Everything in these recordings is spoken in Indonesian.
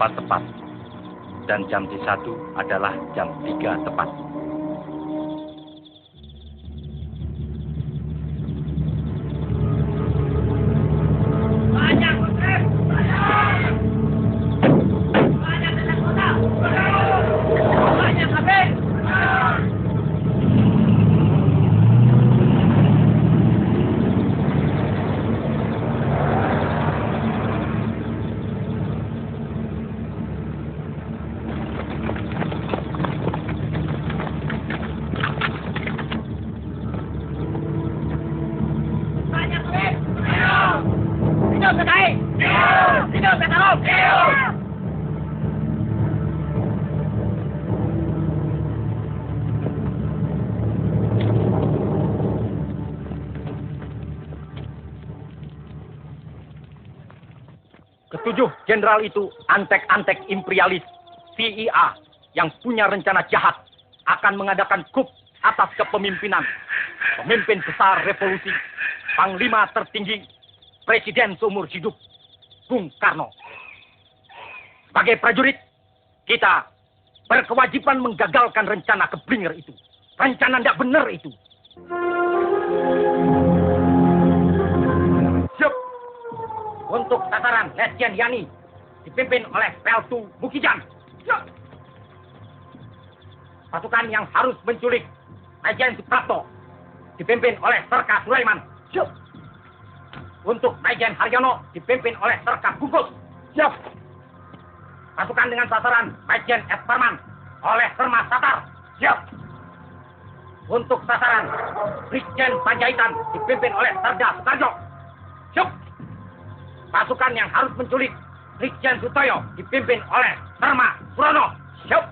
4 tepat. Dan jam C1 adalah jam 3 tepat. Ketujuh jenderal itu antek-antek imperialis CIA yang punya rencana jahat akan mengadakan coup atas kepemimpinan pemimpin besar revolusi, panglima tertinggi, presiden seumur hidup, Bung Karno. Sebagai prajurit, kita berkewajiban menggagalkan rencana keblinger itu. Rencana tidak benar itu. Siap. Untuk sasaran Letjen Yani dipimpin oleh Peltu Mukijan. Siap. Pasukan yang harus menculik Letjen Suprapto dipimpin oleh Serka Sulaiman. Siap. Untuk Letjen Haryono dipimpin oleh Serka Bungkus. Siap. Pasukan dengan sasaran Letjen S. Parman oleh Serma Satar. Siap. Untuk sasaran Brigjen Panjaitan dipimpin oleh Serda Sukarjo. Siap. Pasukan yang harus menculik Brigjen Sutoyo dipimpin oleh Serma Surono. Siap.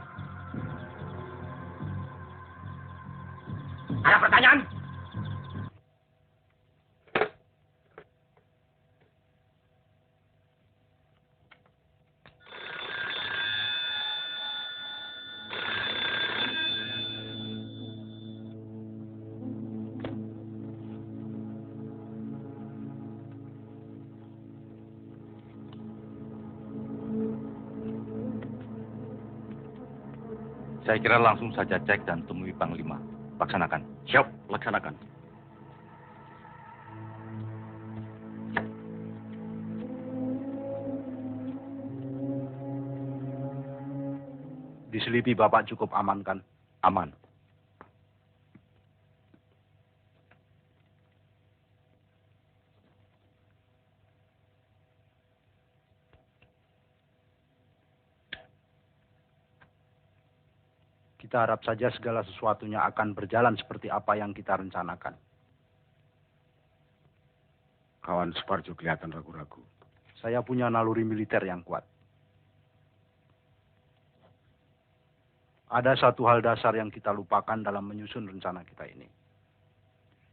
Ada pertanyaan? Saya kira langsung saja cek dan temui Panglima. Laksanakan. Siap, laksanakan. Diselipi Bapak cukup aman kan? Aman. Kita harap saja segala sesuatunya akan berjalan seperti apa yang kita rencanakan. Kawan Suparjo kelihatan ragu-ragu. Saya punya naluri militer yang kuat. Ada satu hal dasar yang kita lupakan dalam menyusun rencana kita ini.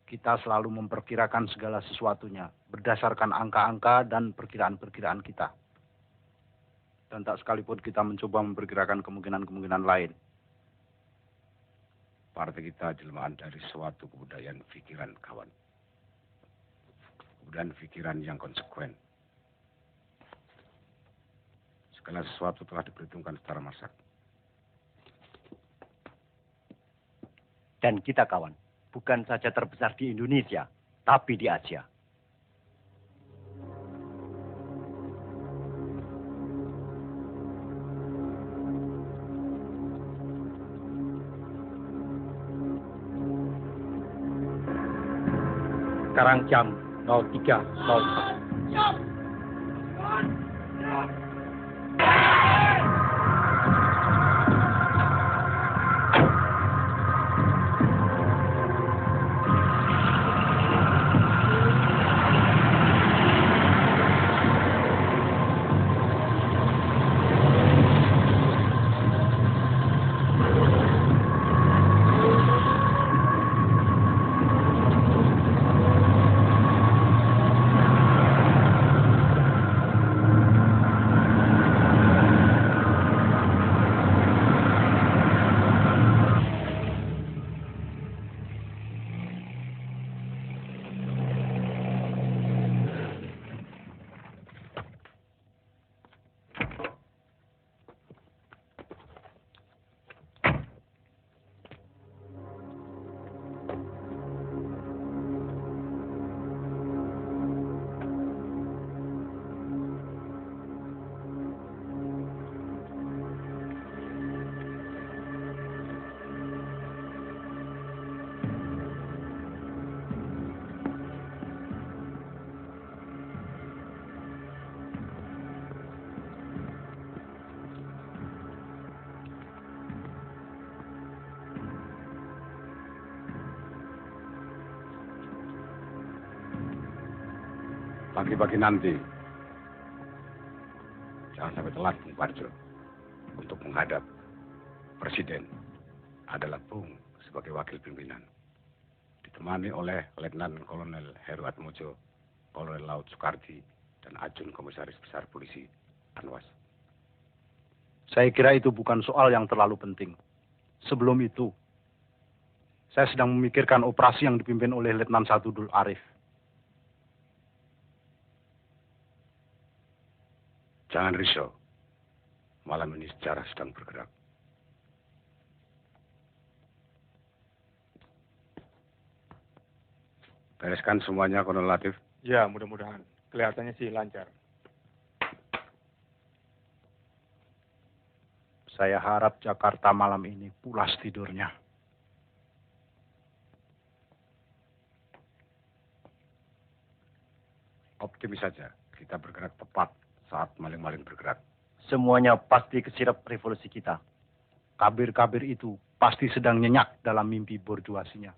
Kita selalu memperkirakan segala sesuatunya berdasarkan angka-angka dan perkiraan-perkiraan kita. Dan tak sekalipun kita mencoba memperkirakan kemungkinan-kemungkinan lain. Partai kita jelmaan dari suatu kebudayaan pikiran, kawan. Kebudayaan pikiran yang konsekuen. Segala sesuatu telah diperhitungkan secara masak. Dan kita, kawan, bukan saja terbesar di Indonesia, tapi di Asia. Sekarang jam 03.04. Pagi-pagi nanti, jangan sampai telat, Bung Parjo, untuk menghadap Presiden adalah Bung sebagai wakil pimpinan, ditemani oleh Letnan Kolonel Heru Atmojo, Kolonel Laut Soekardi, dan Ajun Komisaris Besar Polisi Anwas. Saya kira itu bukan soal yang terlalu penting. Sebelum itu, saya sedang memikirkan operasi yang dipimpin oleh Letnan 1 Dul Arif. Jangan risau, malam ini sejarah sedang bergerak. Bereskan semuanya, Kolonel Latif. Ya, mudah-mudahan. Kelihatannya sih lancar. Saya harap Jakarta malam ini pulas tidurnya. Optimis saja, kita bergerak tepat saat maling-maling bergerak. Semuanya pasti kesirap revolusi kita. Kabir-kabir itu pasti sedang nyenyak dalam mimpi borjuasinya.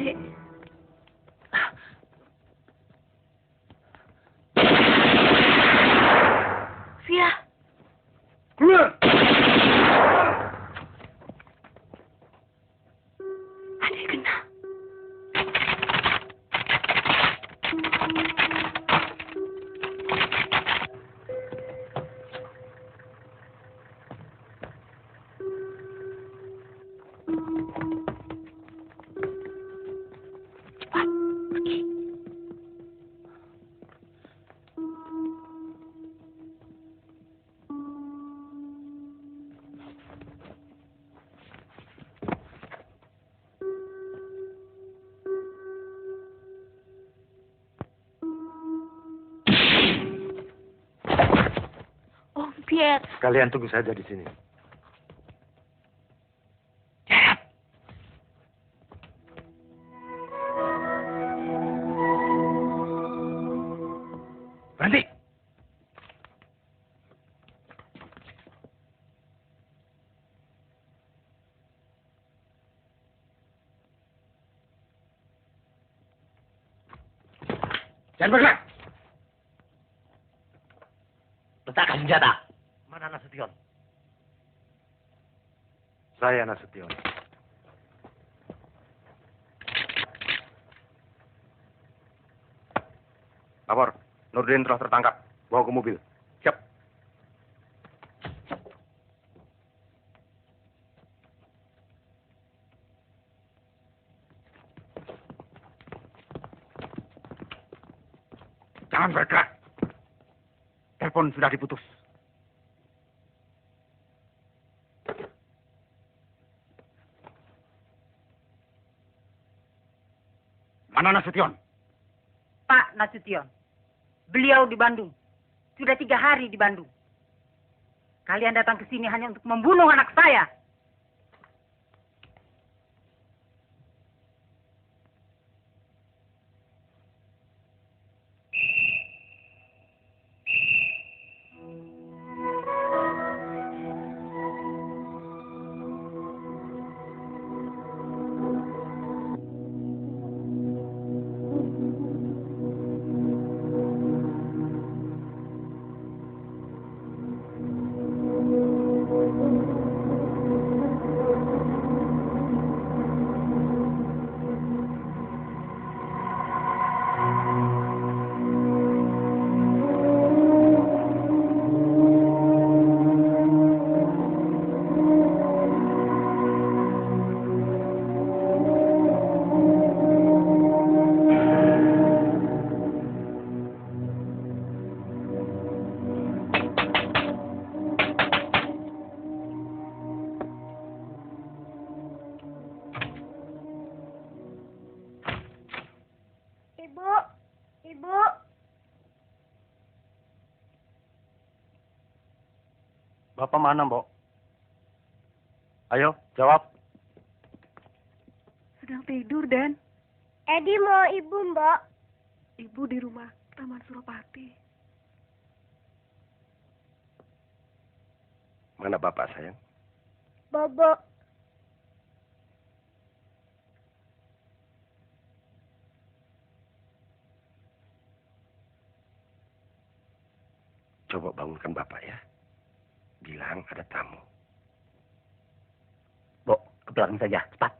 Dek. Via. Keluar! Adek kena. Cepat, pergi. Om Pierre. Kalian tunggu saja di sini. Berhenti! Jangan bergerak! Letakkan senjata. Mana Nasution? Saya Nasution. Lapor, Nurdin telah tertangkap. Bawa ke mobil. Siap. Jangan bergerak. Telepon sudah diputus. Mana Nasution? Pak Nasution, beliau di Bandung. Sudah 3 hari di Bandung. Kalian datang ke sini hanya untuk membunuh anak saya. Ibu. Bapak mana, Mbok? Ayo, jawab. Sedang tidur, Dan. Edi mau ibu, Mbak. Ibu di rumah Taman Suropati. Mana bapak, sayang? Bobo. Coba bangunkan bapak ya. Bilang ada tamu. Mbok, ke belakang saja, cepat.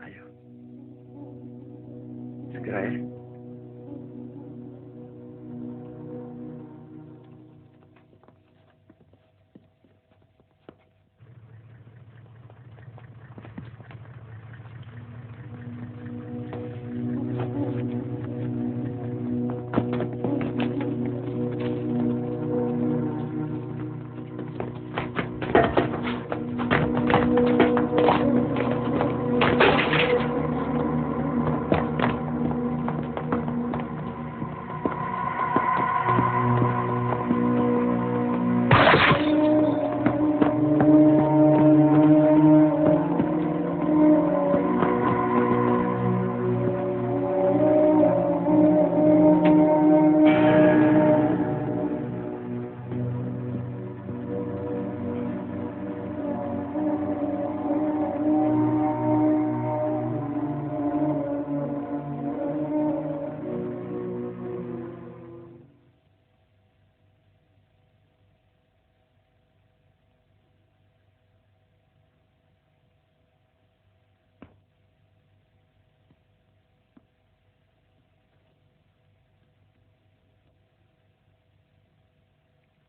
Ayo. Segera ya.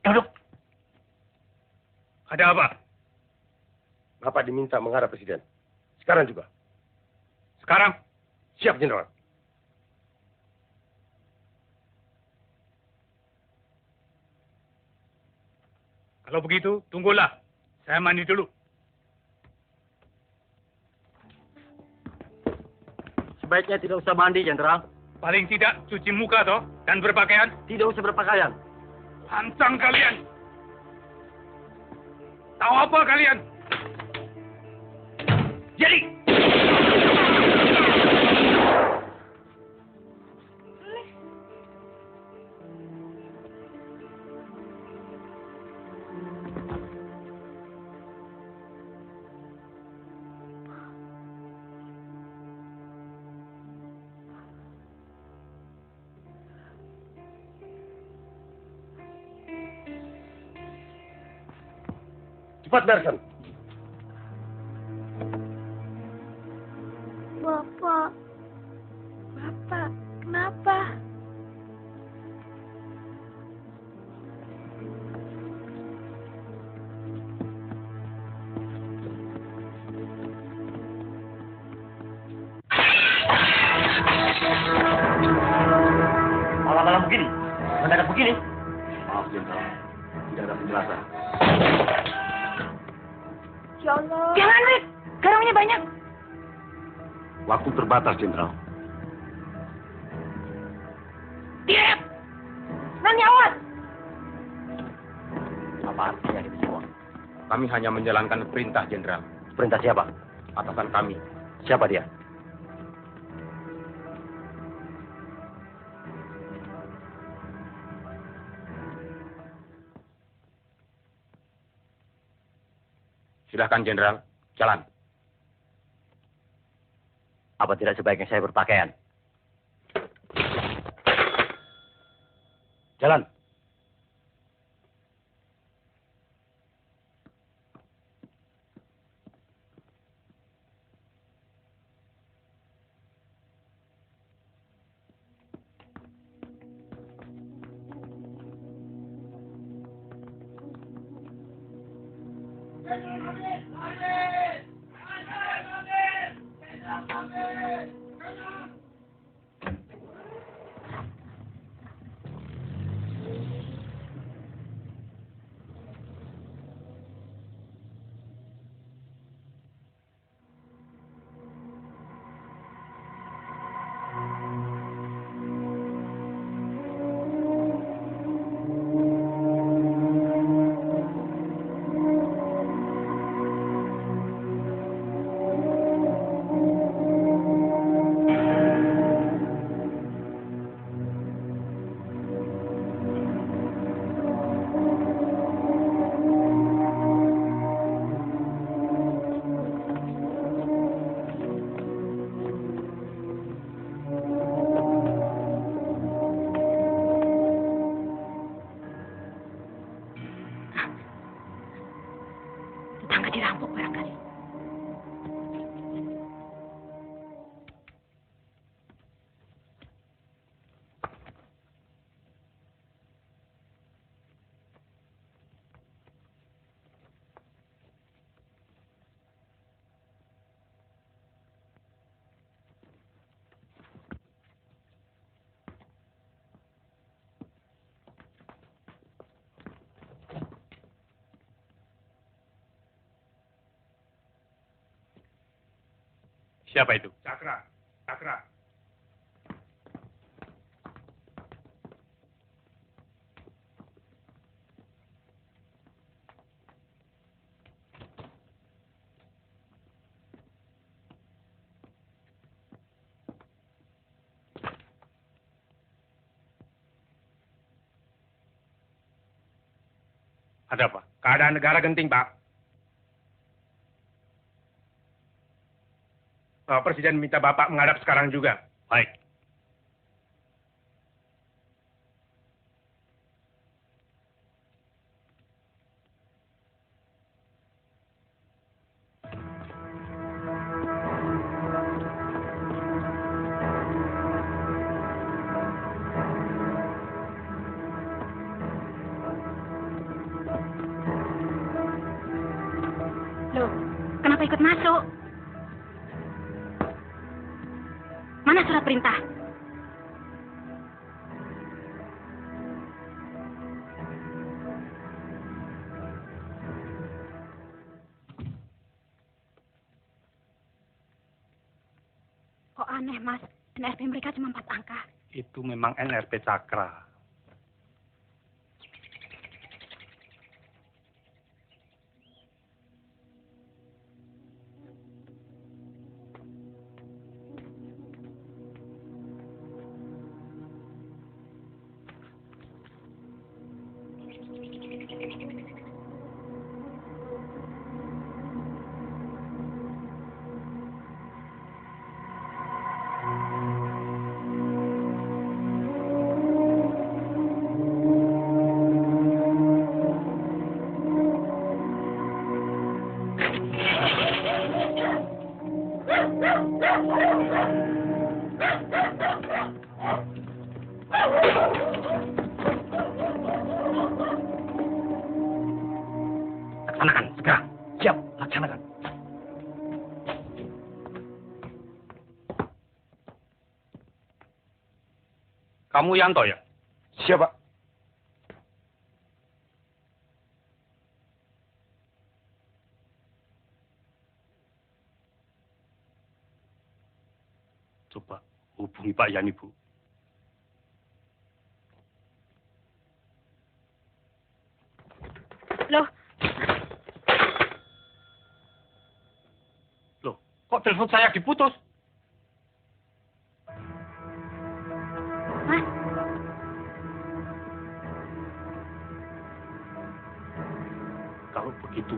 Duduk. Ada apa? Bapak diminta menghadap Presiden. Sekarang juga. Sekarang? Siap, Jenderal. Kalau begitu, tunggulah. Saya mandi dulu. Sebaiknya tidak usah mandi, Jenderal. Paling tidak cuci muka toh dan berpakaian. Tidak usah berpakaian. Lancang kalian. Tahu apa kalian? Jadi. Cepat, Merson. Bapak. Bapak, kenapa? Malam-malam begini. Mendadak begini. Maaf, Jenderal. Tidak ada penjelasan. Ya Allah. Jangan, Rip. Garangnya banyak. Waktu terbatas, Jenderal. Diam. Nani, awas. Apa artinya ini semua? Kami hanya menjalankan perintah, Jenderal. Perintah siapa? Atasan kami. Siapa dia? Silahkan, Jenderal. Jalan. Apa tidak sebaiknya saya berpakaian? Jalan. Tetangga dirampok barangkali. Siapa itu? Cakra. Cakra. Ada apa? Keadaan negara genting, Pak. Presiden minta Bapak menghadap sekarang juga. Baik. Loh, kenapa ikut masuk? Mana surat perintah? Kok aneh, Mas? NRP mereka cuma 4 angka. Itu memang NRP Cakra. Laksanakan, segera. Siap, laksanakan. Kamu Yanto ya? Siapa? Coba hubungi Pak Yani, Bu. Loh, Loh, kok telepon saya diputus? Mas, Kalau begitu,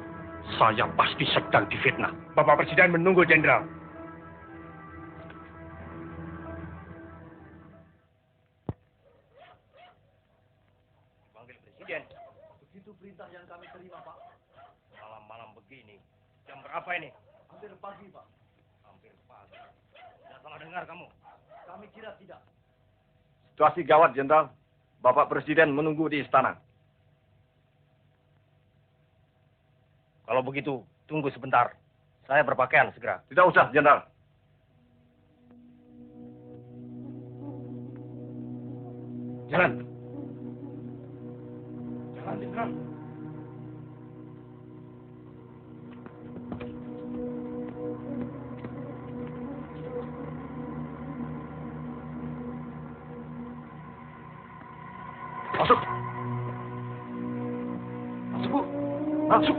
saya pasti sedang difitnah. Bapak Presiden menunggu, Jenderal. Panggil Presiden. Begitu perintah yang kami terima, Pak. Malam-malam begini. Jam berapa ini? Hampir pagi, Pak. Hampir pagi. Tidak salah dengar kamu. Kami kira tidak. Situasi gawat, Jenderal. Bapak Presiden menunggu di istana. Kalau begitu, tunggu sebentar. Saya berpakaian segera. Tidak usah, Jenderal. Jalan. Jalan, Jenderal. Masuk. Masuk, Bu. Masuk.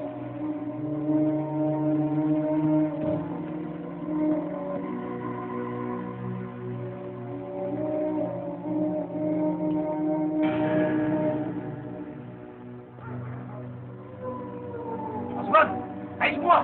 Masukkan. Ayo semua.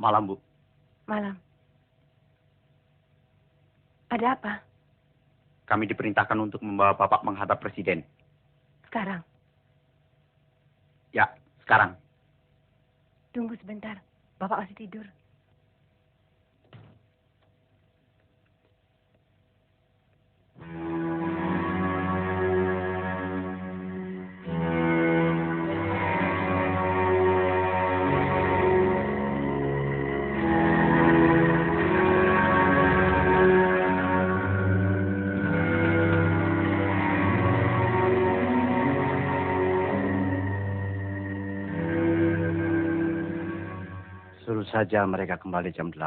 Malam, Bu. malam. Ada apa? Kami diperintahkan untuk membawa Bapak menghadap Presiden. Sekarang. Ya, sekarang. Tunggu sebentar. Bapak masih tidur. Suruh saja mereka kembali jam 8.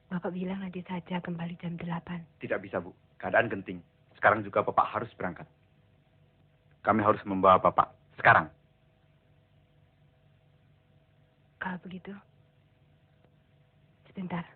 Bapak bilang nanti saja kembali jam 8. Tidak bisa, Bu. Keadaan genting. Sekarang juga Bapak harus berangkat. Kami harus membawa Bapak. Sekarang. Kalau begitu, sebentar.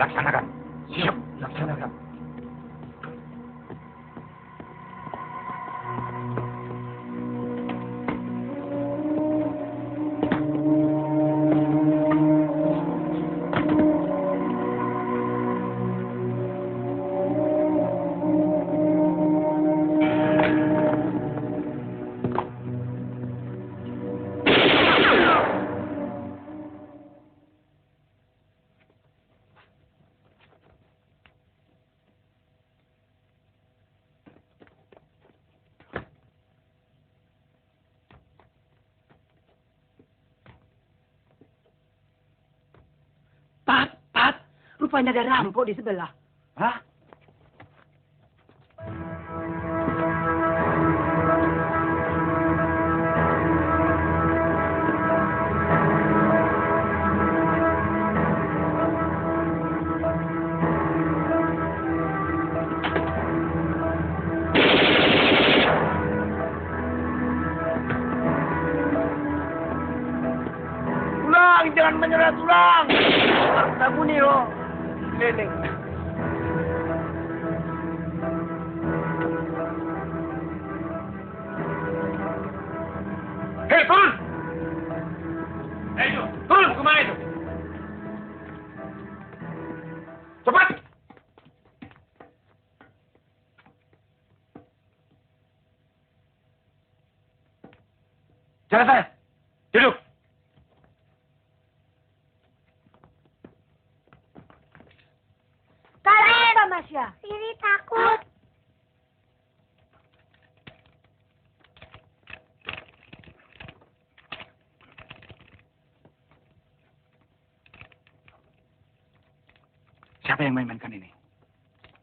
Laksanakan. Siap, laksanakan. Pat, rupanya ada rampok di sebelah. Hah? Tulang, jangan menyerah tulang. Aku nih loh. Leleng. Hei, turun! Itu, turun, kemana itu? Cepat! Jangan saya. Duduk. Kenapa, Masya? Riri takut. Siapa yang main-mainkan ini?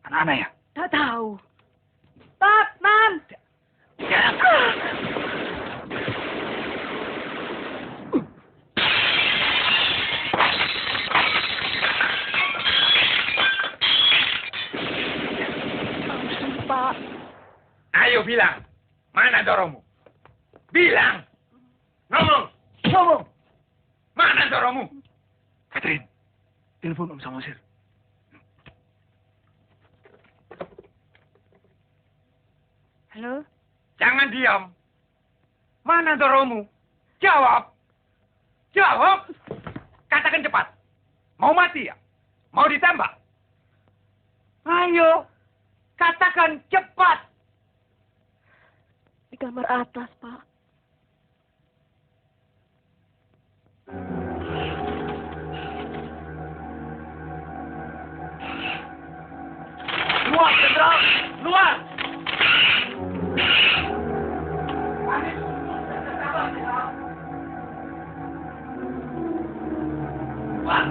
Anak-anak ya? Tak tahu. Pap, Mam. Pak. Ayo bilang, mana Doromu? Bilang! Ngomong! Ngomong! Mana Doromu? Catherine, telepon Om Samosir. Halo? Jangan diam. Mana Doromu? Jawab! Jawab! Katakan cepat. Mau mati ya? Mau ditembak? Ayo! Katakan cepat! Di kamar atas, Pak. Luar, Jenderal! Luar! Luar!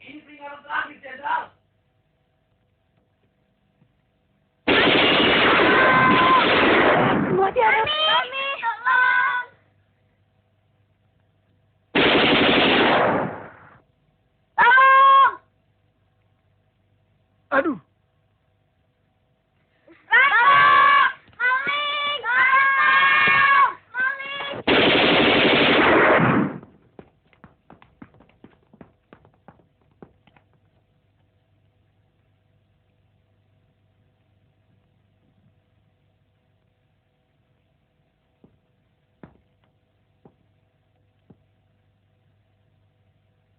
Ini peringatan terakhir, Jenderal! Semua tiada. Mami, tolong. Tolong! Aduh.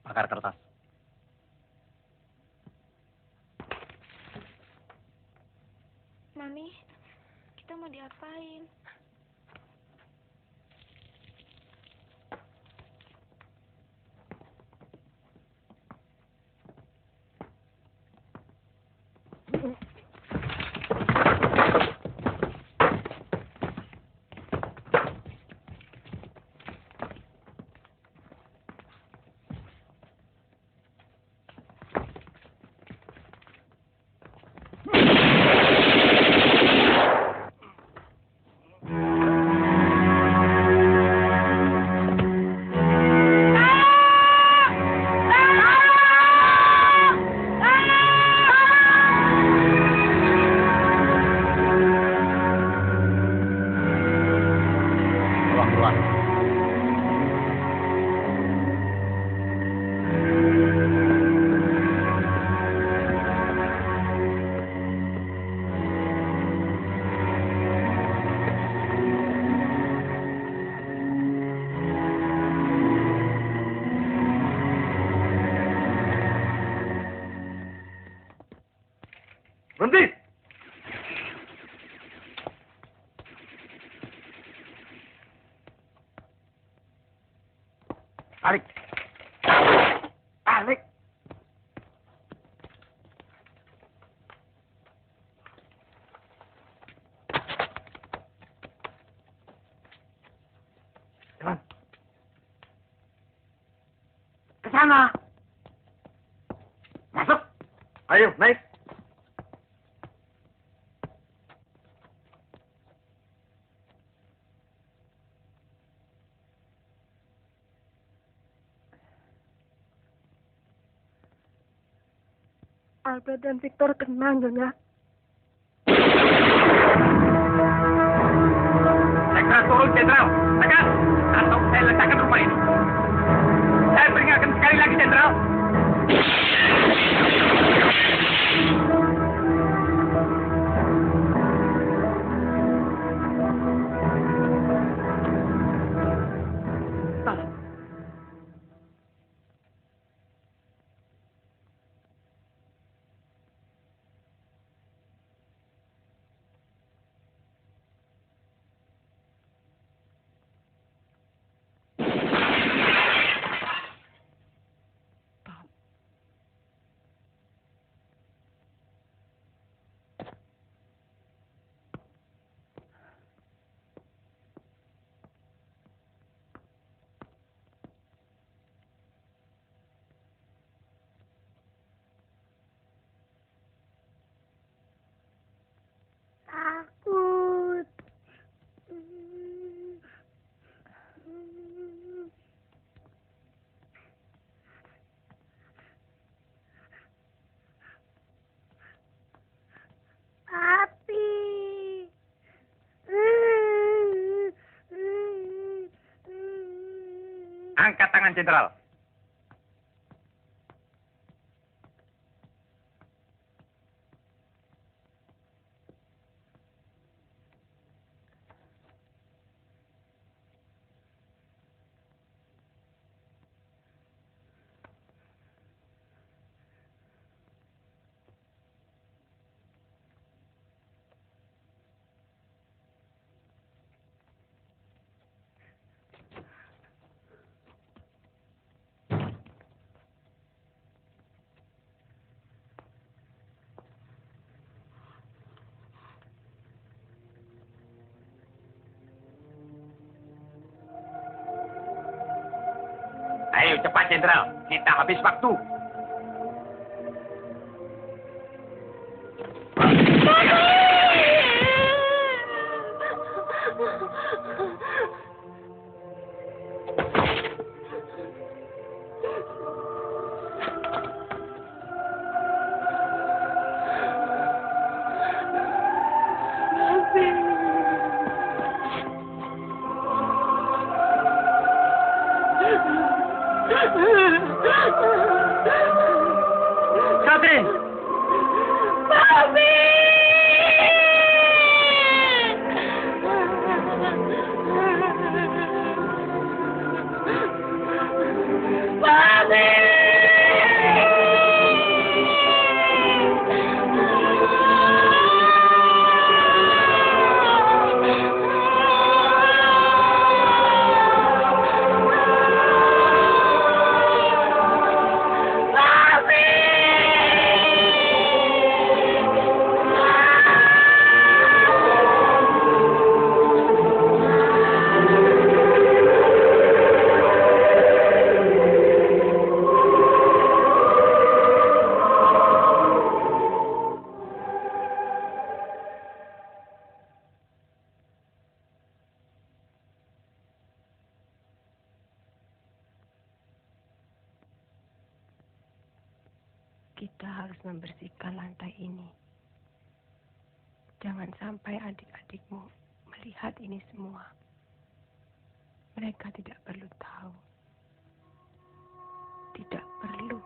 Bakar kertas. Mami, kita mau diapain? Berhenti! Balik. Balik. Jalan. Ke sana. Masuk. Ayo, naik. Albert dan Victor kena, Nyonya. Segera turun, Jenderal. Tekan, atau saya ledakan rumah ini. Saya peringatkan sekali lagi, Jenderal. Takut. Api. Angkat tangan, Jenderal. Ayo cepat, Jenderal. Kita habis waktu. Kita harus membersihkan lantai ini. Jangan sampai adik-adikmu melihat ini semua. Mereka tidak perlu tahu. Tidak perlu.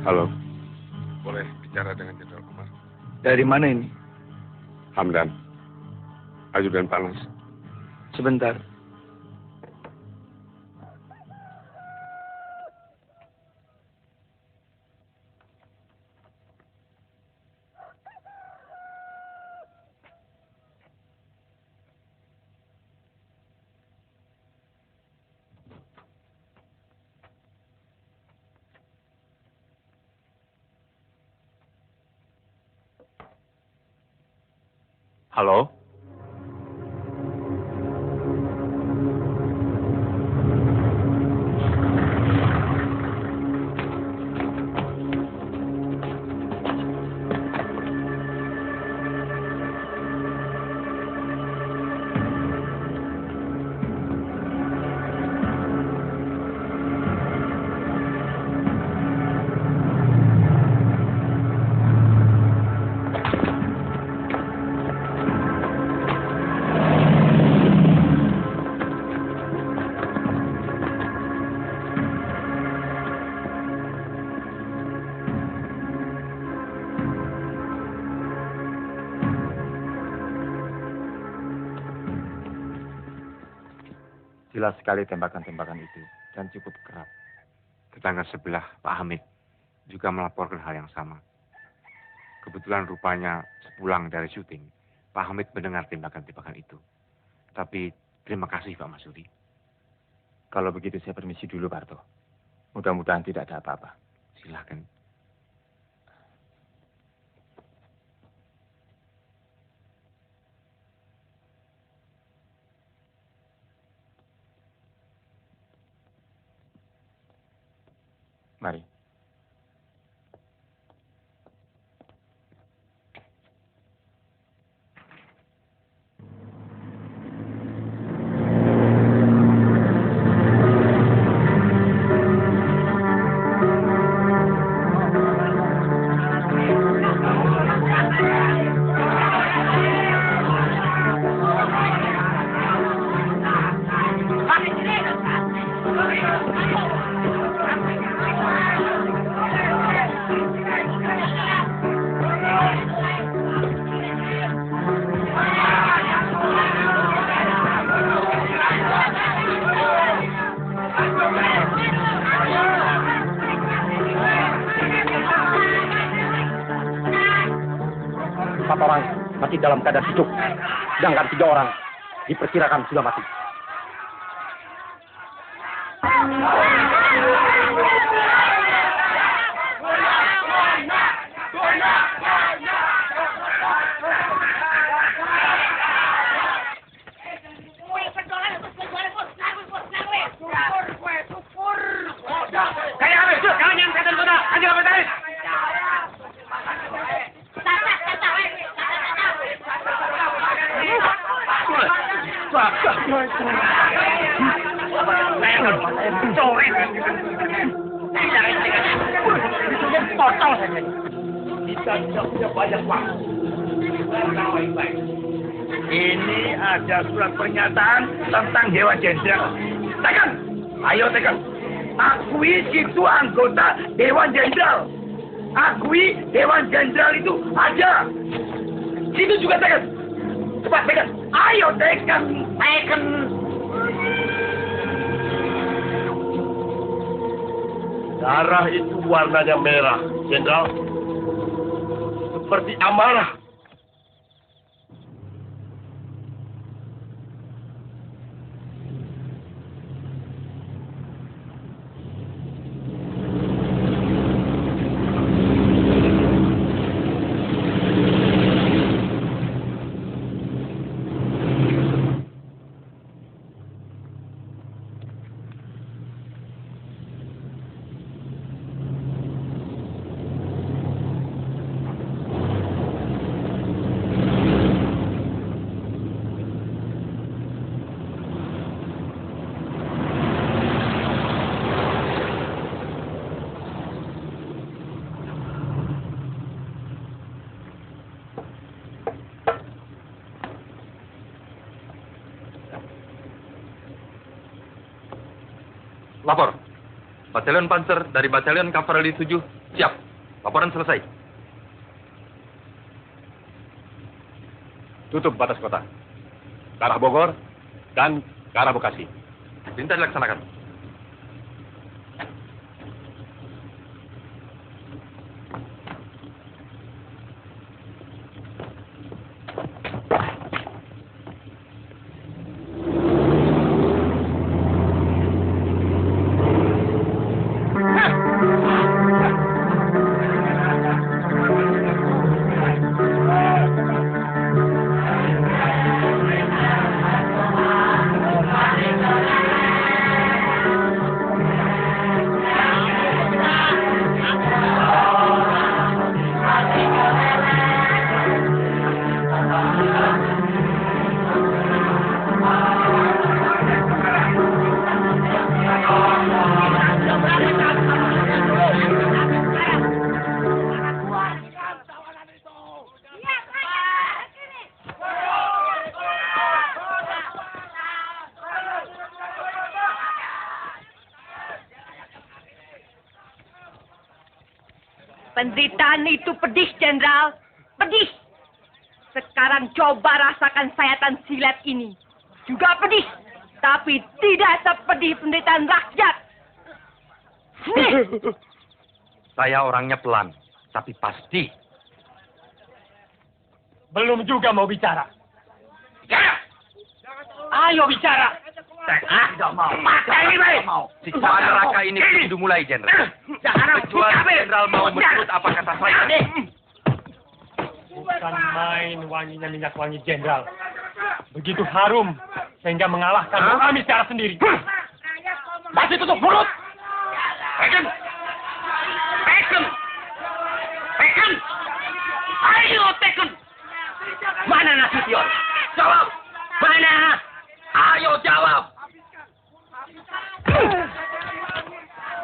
Halo, boleh bicara dengan Jenderal Kumar? Dari mana ini? Hamdan, ajudan panas. Sebentar. Halo? Jelas sekali tembakan-tembakan itu dan cukup kerap. Tetangga sebelah, Pak Hamid, juga melaporkan hal yang sama. Kebetulan rupanya sepulang dari syuting, Pak Hamid mendengar tembakan-tembakan itu. Tapi terima kasih Pak Masudi. Kalau begitu saya permisi dulu, Pak Harto. Mudah-mudahan tidak ada apa-apa. Silakan. Mari. Orang masih dalam keadaan hidup, sedangkan 3 orang diperkirakan sudah mati. Saya akan coret. Potong saja. Kita tidak punya banyak waktu. Baik-baik. Ini ada surat pernyataan tentang Dewan Jenderal. Tekan! Ayo tekan! Akui situ anggota Dewan Jenderal. Akui Dewan Jenderal itu ada. Situ juga tekan. Cepat tekan. Ayo tekan. Tekan. Darah itu warnanya merah, Jenderal. Seperti amarah. Lapor. Batalion Panzer dari Batalion Kavaleri 7 siap. Laporan selesai. Tutup batas kota. Ke arah Bogor dan ke arah Bekasi. Perintah dilaksanakan. Penderitaan itu pedih, Jenderal. Pedih. Sekarang coba rasakan sayatan silet ini. Juga pedih. Tapi tidak sepedih penderitaan rakyat. Saya orangnya pelan, tapi pasti. Belum juga mau bicara. Bicara! Ayo bicara! Tidak mau. Tidak mau. Siksaan neraka ini sudah mulai, Jenderal. Kecuali Jenderal mau menurut apa kata saya. Bukan main wanginya minyak wangi Jenderal. Begitu harum sehingga mengalahkan kami secara sendiri. Masih tutup mulut. Tekan. Tekan. Tekan. Ayo tekan. Mana Nasution? Jawab. Mana? Ayo jawab.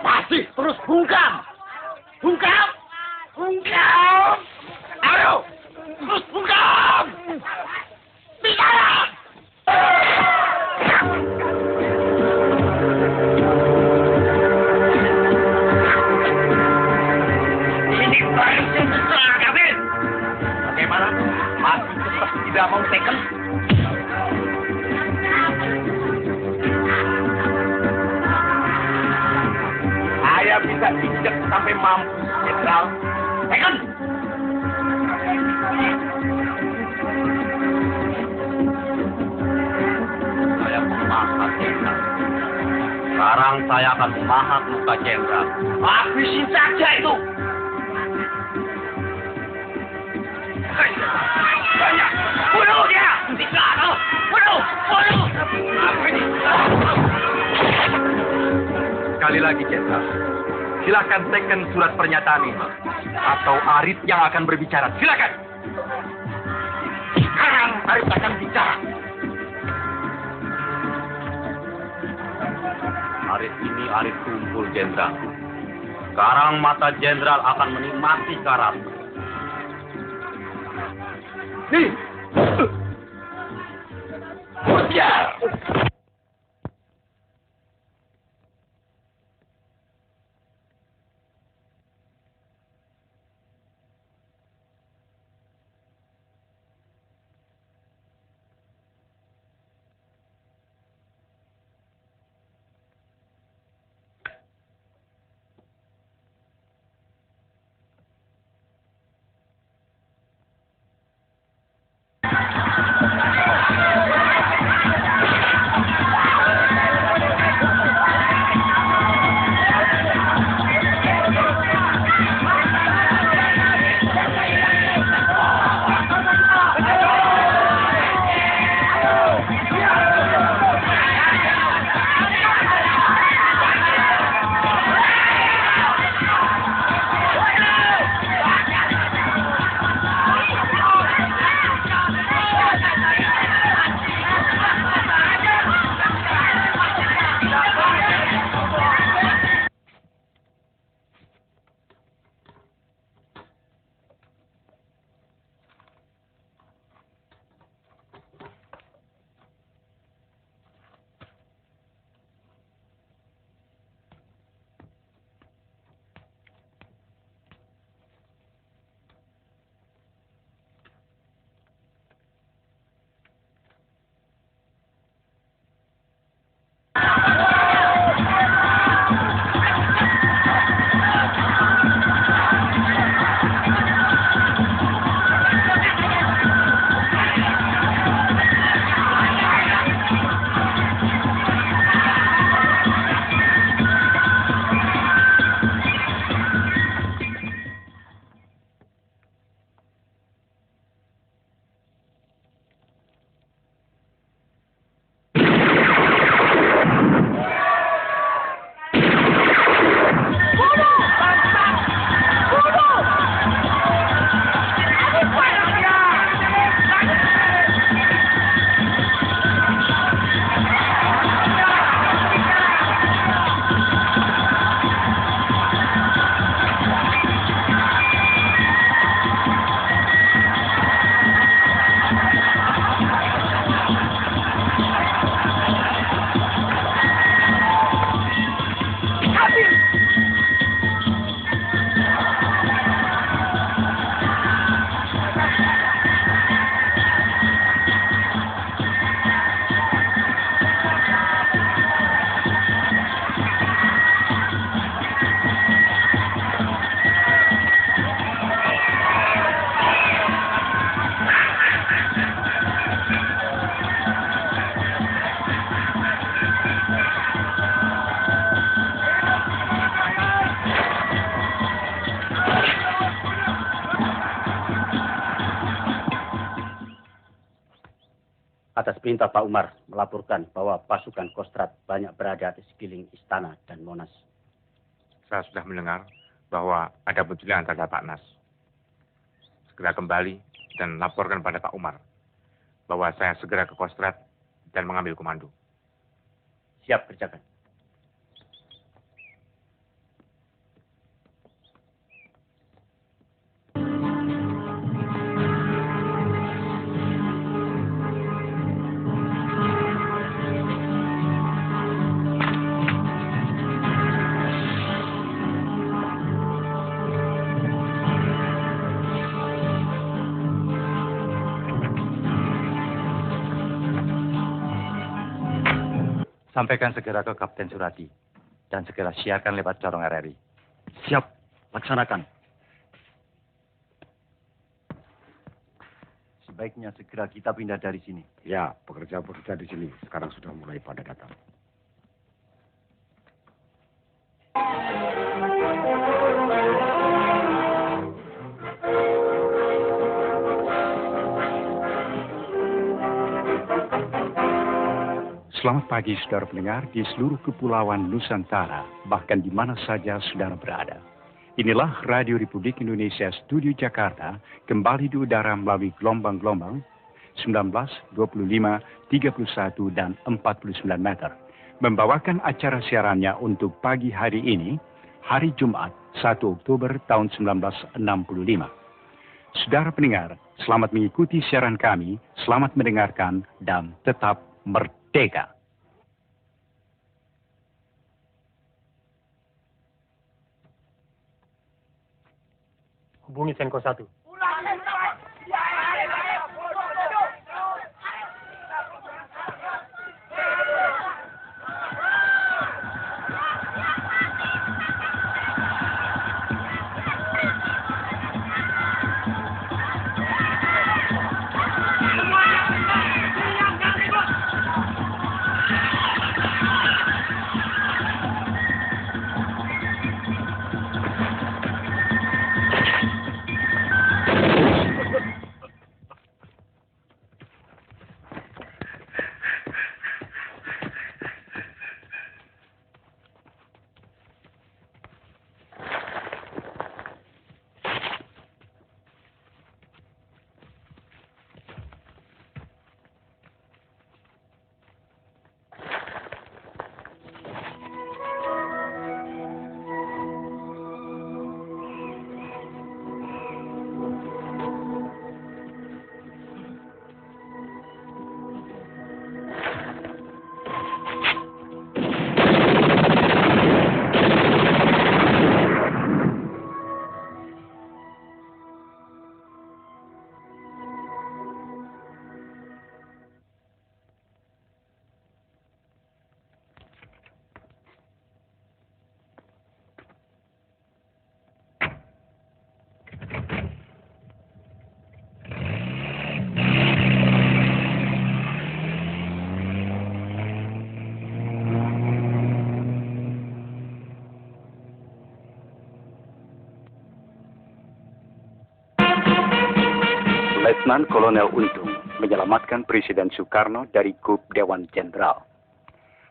Masih terus bungkam. Bungkam. Bungkam. Ayo. Terus bungkam. Bicara. Ini baru sesuatu, Gavin. Bagaimana? Masih tetap tidak mau tekan? Saya bisa injek sampai mampu, Jenderal. Tekan! Saya pemahat, Jenderal. Sekarang saya akan memahat muka Jenderal. Habisin saja itu! Banyak! Bunuh dia! Tidak! Bunuh! Bunuh! Sekali lagi, Jenderal. Silakan teken surat pernyataan ini. Atau Arit yang akan berbicara. Silakan. Sekarang Arit akan bicara. Arit ini Arit Tumpul, Jenderal. Sekarang mata Jenderal akan menikmati karat. Nih! Ujar! Atas perintah Pak Umar melaporkan bahwa pasukan Kostrad banyak berada di sekeliling istana dan Monas. Saya sudah mendengar bahwa ada pencurian terhadap Pak Nas. Segera kembali dan laporkan pada Pak Umar bahwa saya segera ke Kostrad dan mengambil komando. Siap kerjakan. Sampaikan segera ke Kapten Surati dan segera siarkan lewat corong RRI. Siap, laksanakan. Sebaiknya segera kita pindah dari sini. Ya, pekerja-pekerja di sini sekarang sudah mulai pada datang. Selamat pagi saudara pendengar di seluruh kepulauan Nusantara, bahkan di mana saja saudara berada. Inilah Radio Republik Indonesia Studio Jakarta, kembali di udara melalui gelombang-gelombang 19, 25, 31, dan 49 meter. Membawakan acara siarannya untuk pagi hari ini, hari Jumat, 1 Oktober tahun 1965. Saudara pendengar, selamat mengikuti siaran kami, selamat mendengarkan, dan tetap merdeka. Hubungi Senko 1. Letnan Kolonel Untung menyelamatkan Presiden Soekarno dari Kup Dewan Jenderal.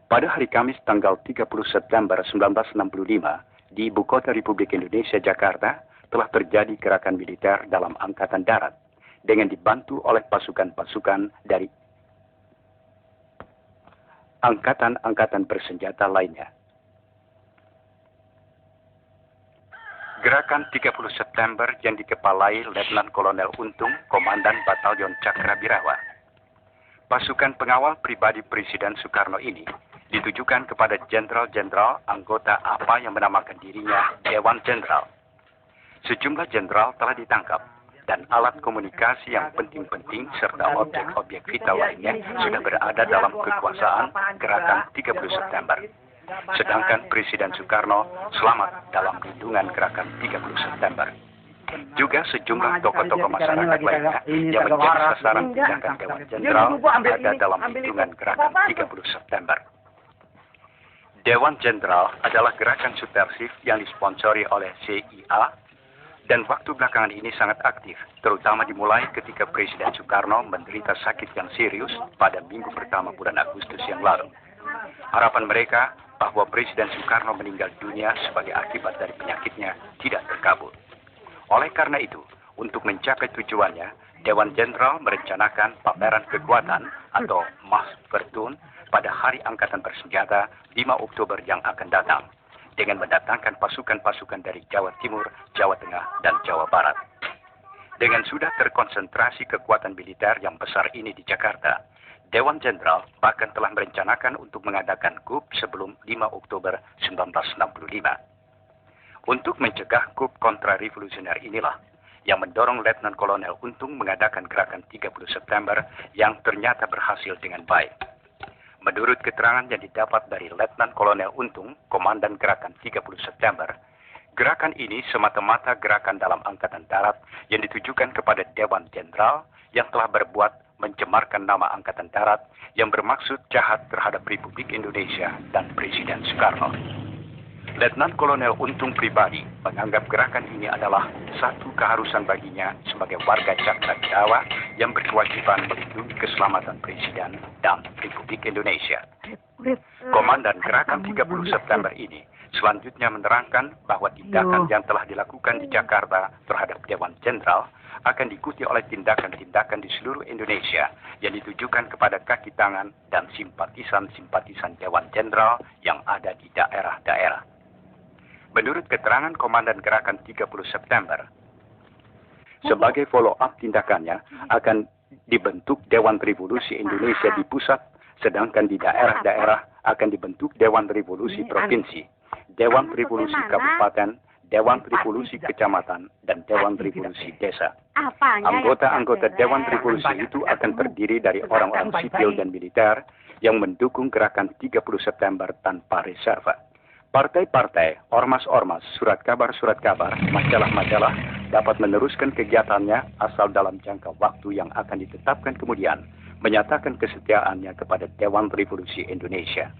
Pada hari Kamis tanggal 30 September 1965 di Ibu Kota Republik Indonesia Jakarta telah terjadi gerakan militer dalam Angkatan Darat dengan dibantu oleh pasukan-pasukan dari angkatan-angkatan bersenjata lainnya. Gerakan 30 September yang dikepalai Letnan Kolonel Untung, Komandan Batalion Cakrabirawa. Pasukan pengawal pribadi Presiden Soekarno ini ditujukan kepada jenderal-jenderal anggota APA yang menamakan dirinya Dewan Jenderal. Sejumlah jenderal telah ditangkap dan alat komunikasi yang penting-penting serta objek-objek vital lainnya sudah berada dalam kekuasaan Gerakan 30 September. Sedangkan Presiden Soekarno selamat dalam lindungan Gerakan 30 September. Juga sejumlah tokoh-tokoh masyarakat lainnya yang menjadi sasaran tindakan Dewan Jenderal ada dalam lindungan Gerakan 30 September. Dewan Jenderal adalah gerakan subversif yang disponsori oleh CIA dan waktu belakangan ini sangat aktif, terutama dimulai ketika Presiden Soekarno menderita sakit yang serius pada minggu pertama bulan Agustus yang lalu. Harapan mereka bahwa Presiden Soekarno meninggal dunia sebagai akibat dari penyakitnya tidak terkabul. Oleh karena itu, untuk mencapai tujuannya, Dewan Jenderal merencanakan pameran kekuatan atau Machtvertoon pada Hari Angkatan Bersenjata 5 Oktober yang akan datang, dengan mendatangkan pasukan-pasukan dari Jawa Timur, Jawa Tengah, dan Jawa Barat. Dengan sudah terkonsentrasi kekuatan militer yang besar ini di Jakarta, Dewan Jenderal bahkan telah merencanakan untuk mengadakan KUP sebelum 5 Oktober 1965. Untuk mencegah KUP kontra-revolusioner inilah yang mendorong Letnan Kolonel Untung mengadakan gerakan 30 September yang ternyata berhasil dengan baik. Menurut keterangan yang didapat dari Letnan Kolonel Untung, Komandan Gerakan 30 September, gerakan ini semata-mata gerakan dalam Angkatan Darat yang ditujukan kepada Dewan Jenderal yang telah berbuat mencemarkan nama Angkatan Darat yang bermaksud jahat terhadap Republik Indonesia dan Presiden Soekarno. Letnan Kolonel Untung pribadi menganggap gerakan ini adalah satu keharusan baginya sebagai warga Cakrabirawa yang berkewajiban melindungi keselamatan Presiden dan Republik Indonesia. Komandan Gerakan 30 September ini Selanjutnya menerangkan bahwa tindakan yang telah dilakukan di Jakarta terhadap Dewan Jenderal akan diikuti oleh tindakan-tindakan di seluruh Indonesia yang ditujukan kepada kaki tangan dan simpatisan-simpatisan Dewan Jenderal yang ada di daerah-daerah. Menurut keterangan Komandan Gerakan 30 September, sebagai follow-up tindakannya akan dibentuk Dewan Revolusi Indonesia di pusat, sedangkan di daerah-daerah akan dibentuk Dewan Revolusi Provinsi, Dewan Revolusi Kabupaten, Dewan Revolusi Kecamatan, dan Dewan Revolusi Desa. Anggota-anggota Dewan Revolusi itu akan terdiri dari orang-orang sipil dan militer yang mendukung Gerakan 30 September tanpa reserve. Partai-partai, ormas-ormas, surat kabar, majalah-majalah dapat meneruskan kegiatannya asal dalam jangka waktu yang akan ditetapkan kemudian menyatakan kesetiaannya kepada Dewan Revolusi Indonesia.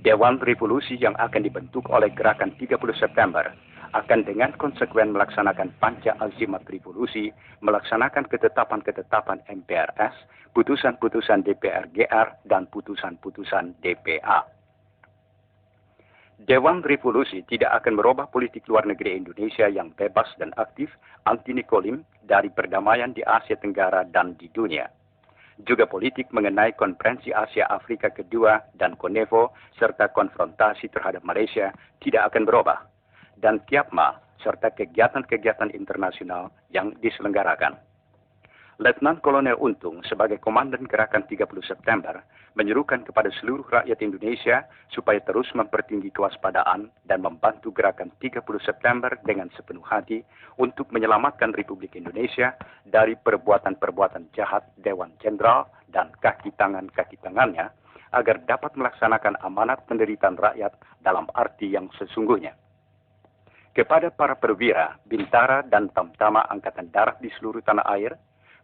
Dewan Revolusi yang akan dibentuk oleh Gerakan 30 September akan dengan konsekuen melaksanakan panca azimat revolusi, melaksanakan ketetapan-ketetapan MPRS, putusan-putusan DPR GR, dan putusan-putusan DPA. Dewan Revolusi tidak akan merubah politik luar negeri Indonesia yang bebas dan aktif anti-Nikolim dari perdamaian di Asia Tenggara dan di dunia. Juga politik mengenai Konferensi Asia Afrika kedua dan Konevo serta konfrontasi terhadap Malaysia tidak akan berubah. Dan Kiapma serta kegiatan-kegiatan internasional yang diselenggarakan. Letnan Kolonel Untung sebagai Komandan Gerakan 30 September menyerukan kepada seluruh rakyat Indonesia supaya terus mempertinggi kewaspadaan dan membantu Gerakan 30 September dengan sepenuh hati untuk menyelamatkan Republik Indonesia dari perbuatan-perbuatan jahat Dewan Jenderal dan kaki tangannya agar dapat melaksanakan amanat penderitaan rakyat dalam arti yang sesungguhnya. Kepada para perwira, bintara, dan tamtama Angkatan Darat di seluruh tanah air,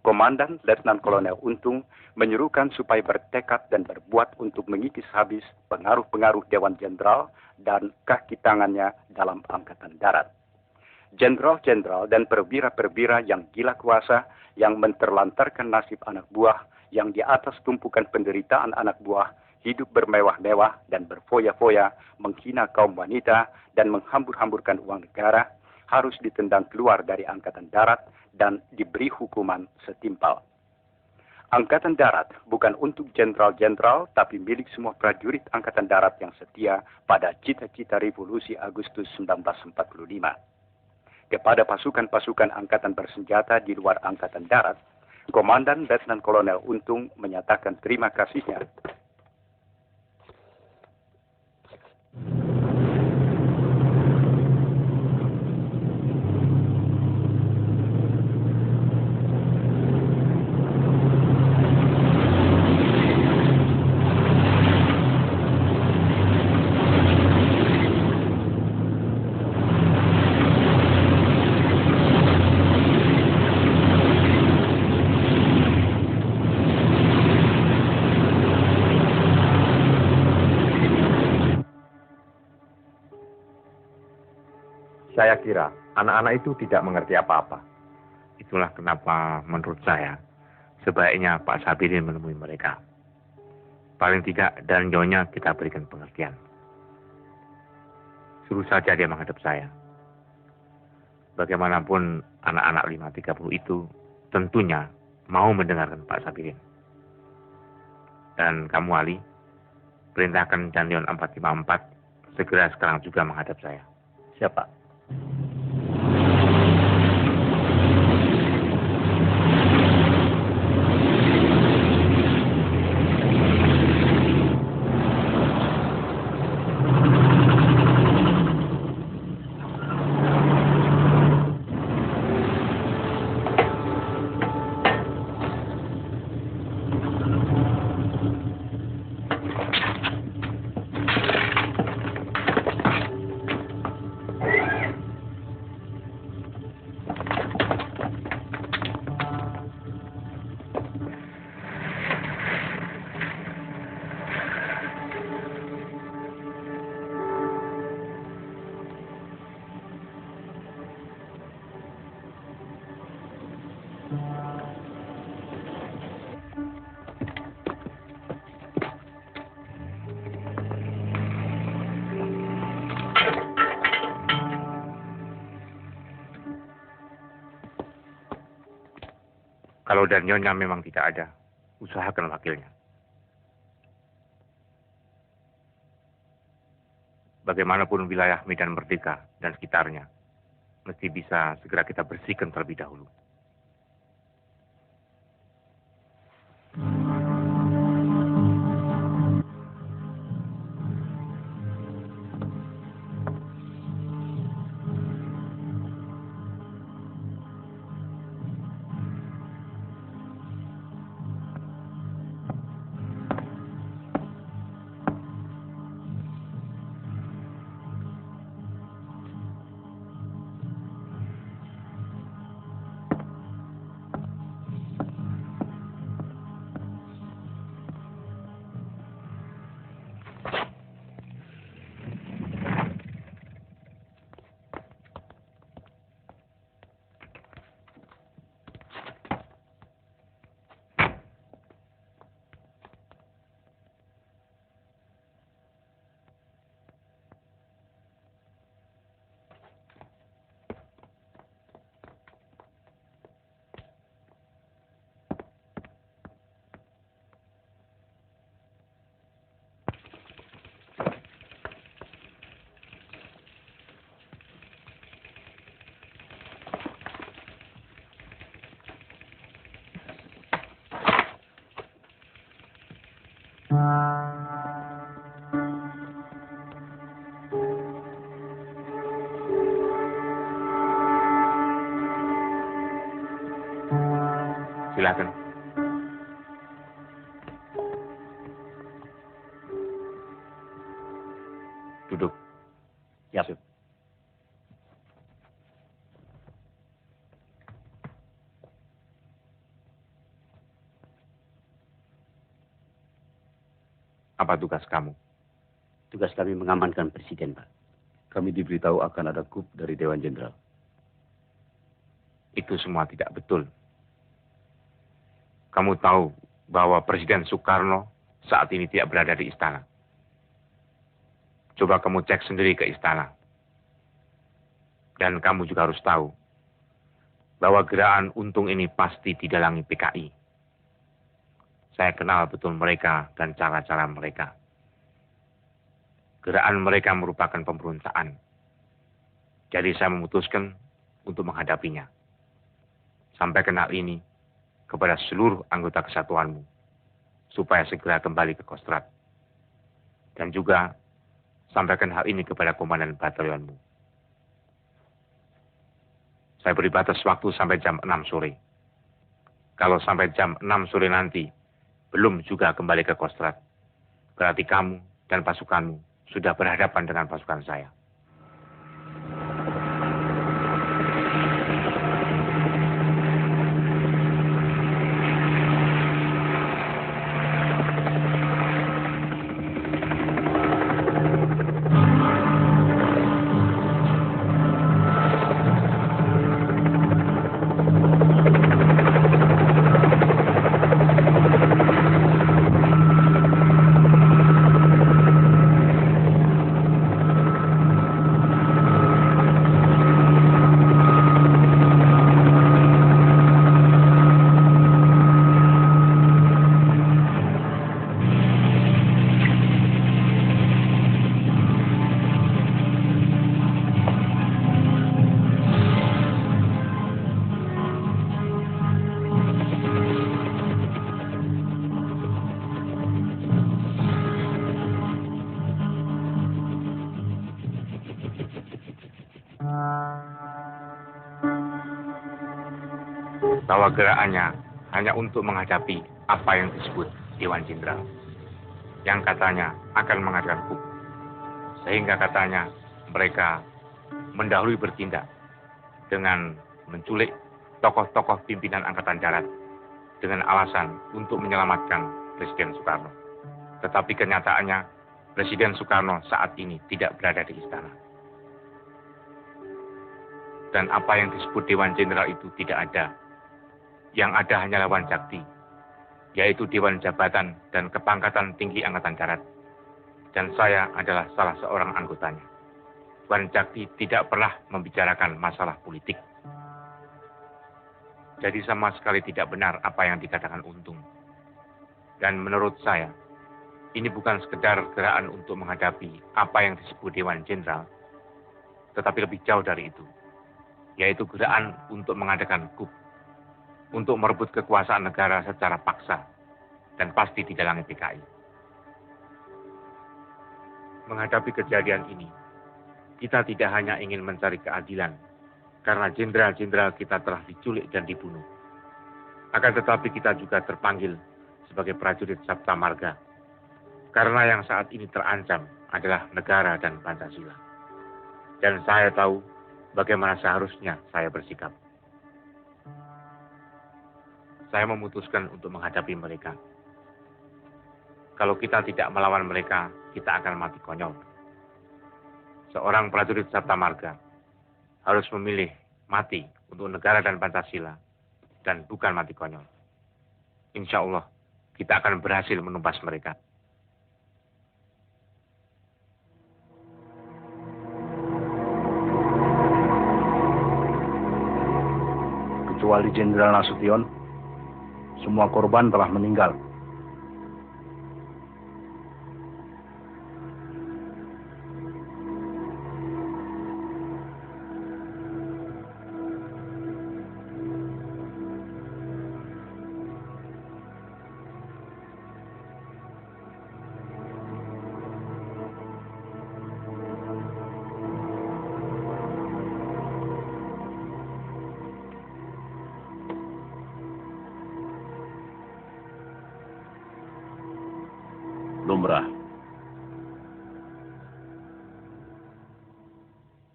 Komandan Letnan Kolonel Untung menyerukan supaya bertekad dan berbuat untuk mengikis habis pengaruh-pengaruh Dewan Jenderal dan kaki tangannya dalam Angkatan Darat. Jenderal-jenderal dan perwira-perwira yang gila kuasa yang menterlantarkan nasib anak buah yang di atas tumpukan penderitaan anak buah hidup bermewah-mewah dan berfoya-foya, menghina kaum wanita, dan menghambur-hamburkan uang negara, harus ditendang keluar dari Angkatan Darat dan diberi hukuman setimpal. Angkatan Darat bukan untuk jenderal-jenderal, tapi milik semua prajurit Angkatan Darat yang setia pada cita-cita revolusi Agustus 1945. Kepada pasukan-pasukan angkatan bersenjata di luar Angkatan Darat, Komandan Letnan Kolonel Untung menyatakan terima kasihnya Saya kira anak-anak itu tidak mengerti apa-apa. Itulah kenapa menurut saya sebaiknya Pak Sabirin menemui mereka. Paling tidak dan nyonya kita berikan pengertian. Suruh saja dia menghadap saya. Bagaimanapun anak-anak 530 itu tentunya mau mendengarkan Pak Sabirin. Dan kamu Ali, perintahkan Jandion 454 segera sekarang juga menghadap saya. Siapa? Kalau dan Nyonya memang tidak ada, usahakan wakilnya. Bagaimanapun wilayah Medan Merdeka dan sekitarnya, mesti bisa segera kita bersihkan terlebih dahulu. Silakan. Duduk. Siap. Apa tugas kamu? Tugas kami mengamankan Presiden, Pak. Kami diberitahu akan ada coup dari Dewan Jenderal. Itu semua tidak betul. Kamu tahu bahwa Presiden Soekarno saat ini tidak berada di istana. Coba kamu cek sendiri ke istana. Dan kamu juga harus tahu bahwa gerakan Untung ini pasti didalangi PKI. Saya kenal betul mereka dan cara-cara mereka. Gerakan mereka merupakan pemberontakan. Jadi saya memutuskan untuk menghadapinya. Sampaikan hal ini kepada seluruh anggota kesatuanmu, supaya segera kembali ke Kostrad. Dan juga sampaikan hal ini kepada komandan batalionmu. Saya beri batas waktu sampai jam 6 sore. Kalau sampai jam 6 sore nanti belum juga kembali ke Kostrad, berarti kamu dan pasukanmu sudah berhadapan dengan pasukan saya. Bahwa gerakannya hanya untuk menghadapi apa yang disebut Dewan Jenderal, yang katanya akan mengadakan coup. Sehingga katanya mereka mendahului bertindak dengan menculik tokoh-tokoh pimpinan Angkatan Darat dengan alasan untuk menyelamatkan Presiden Soekarno. Tetapi kenyataannya Presiden Soekarno saat ini tidak berada di istana. Dan apa yang disebut Dewan Jenderal itu tidak ada. Yang ada hanyalah Wanjakti, yaitu Dewan Jabatan dan Kepangkatan Tinggi Angkatan Darat. Dan saya adalah salah seorang anggotanya. Wanjakti tidak pernah membicarakan masalah politik. Jadi sama sekali tidak benar apa yang dikatakan Untung. Dan menurut saya, ini bukan sekedar gerakan untuk menghadapi apa yang disebut Dewan Jenderal, tetapi lebih jauh dari itu, yaitu gerakan untuk mengadakan coup, untuk merebut kekuasaan negara secara paksa, dan pasti didalangi PKI. Menghadapi kejadian ini, kita tidak hanya ingin mencari keadilan, karena jenderal-jenderal kita telah diculik dan dibunuh. Akan tetapi kita juga terpanggil sebagai prajurit Sabta Marga, karena yang saat ini terancam adalah negara dan Pancasila. Dan saya tahu bagaimana seharusnya saya bersikap. Saya memutuskan untuk menghadapi mereka. Kalau kita tidak melawan mereka, kita akan mati konyol. Seorang prajurit Sabta Marga harus memilih mati untuk negara dan Pancasila, dan bukan mati konyol. Insya Allah, kita akan berhasil menumpas mereka. Kecuali Jenderal Nasution, semua korban telah meninggal.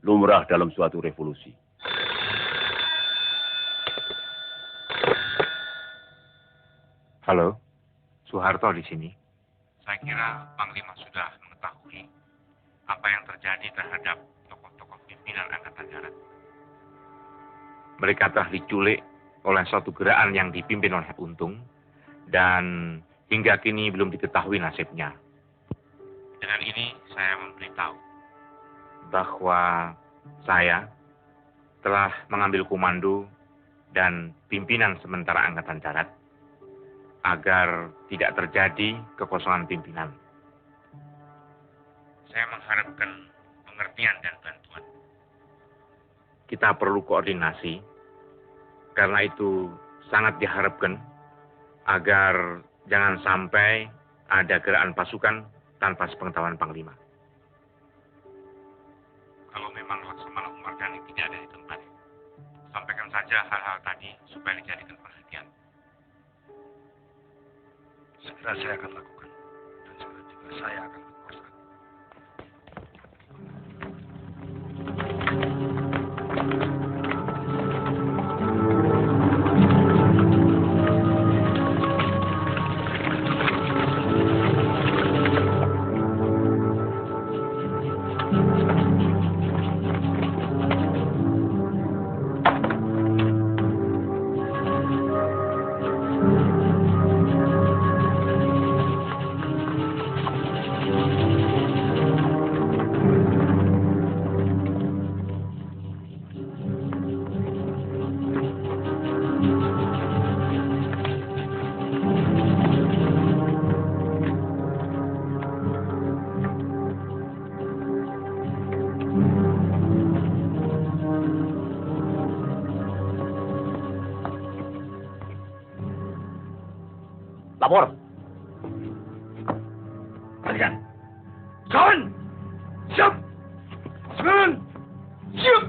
Lumrah dalam suatu revolusi. Halo, Soeharto di sini. Saya kira Panglima sudah mengetahui apa yang terjadi terhadap tokoh-tokoh pimpinan Angkatan Darat. Mereka telah diculik oleh suatu gerakan yang dipimpin oleh Untung, dan hingga kini belum diketahui nasibnya. Dengan ini saya memberitahu bahwa saya telah mengambil komando dan pimpinan sementara Angkatan Darat agar tidak terjadi kekosongan pimpinan. Saya mengharapkan pengertian dan bantuan. Kita perlu koordinasi, karena itu sangat diharapkan agar jangan sampai ada gerakan pasukan tanpa sepengetahuan Panglima. Kalau memang Laksamana Umar Dhani tidak ada di tempat, sampaikan saja hal-hal tadi supaya dijadikan perhatian. Segera saya akan lakukan, dan segera juga saya akan berkuasa. Lapor. Kalian. Kawan. Siap. Sekarang. Siap.